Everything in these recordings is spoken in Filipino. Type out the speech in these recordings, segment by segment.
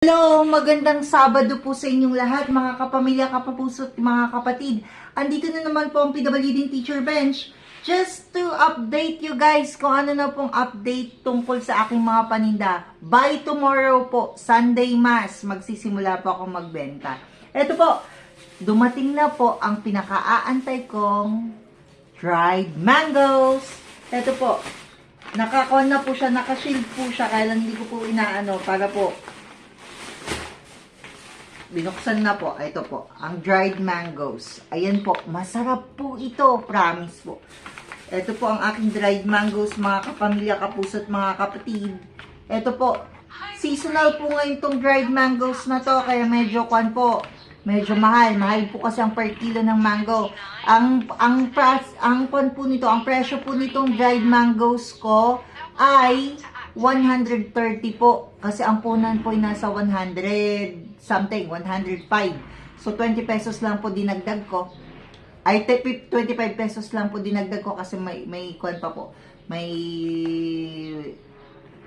Hello! Magandang Sabado po sa inyong lahat, mga kapamilya, kapapuso at mga kapatid. Andito na naman po ang PWD Teacher Bench just to update you guys kung ano na pong update tungkol sa aking mga paninda. By tomorrow po, Sunday Mass, magsisimula po ako magbenta. Ito po, dumating na po ang pinakaaantay kong dried mangoes. Ito po, nakakon na po siya, nakashield po siya, kaya lang hindi ko po inaano para po binuksan na po. Ito po, ang dried mangoes. Ayan po, masarap po ito. Promise po. Ito po ang aking dried mangoes, mga kapamilya, kapuso at mga kapatid. Ito po, seasonal po ngayon itong dried mangoes na to, kaya medyo po, medyo mahal. Mahal po kasi ang per kilo ng mango. Ang po nito, ang presyo po nitong dried mangoes ko ay 130 po. Kasi ang punan po ay nasa 100 something, 105. So, 20 pesos lang po dinagdag ko. Ay, 25 pesos lang po dinagdag ko kasi may kwan pa po. May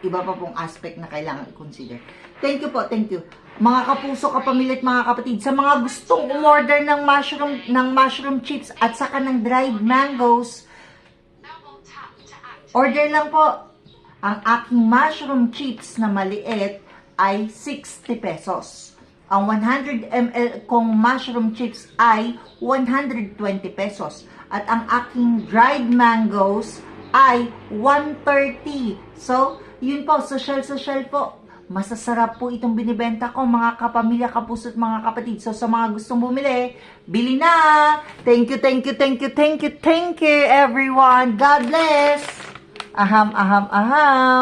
iba pa pong aspect na kailangan i-consider. Thank you po, thank you. Mga kapuso, kapamilya at mga kapatid, sa mga gustong umorder ng mushroom chips at saka ng dried mangoes, order lang po. Ang aking mushroom chips na maliit ay 60 pesos. Ang 100 ml kong mushroom chips ay 120 pesos. At ang aking dried mangoes ay 130. So, yun po, social po. Masasarap po itong binibenta ko, mga kapamilya, kapuso at mga kapatid. So, sa mga gustong bumili, bili na! Thank you, everyone! God bless! Aham, aham, aham!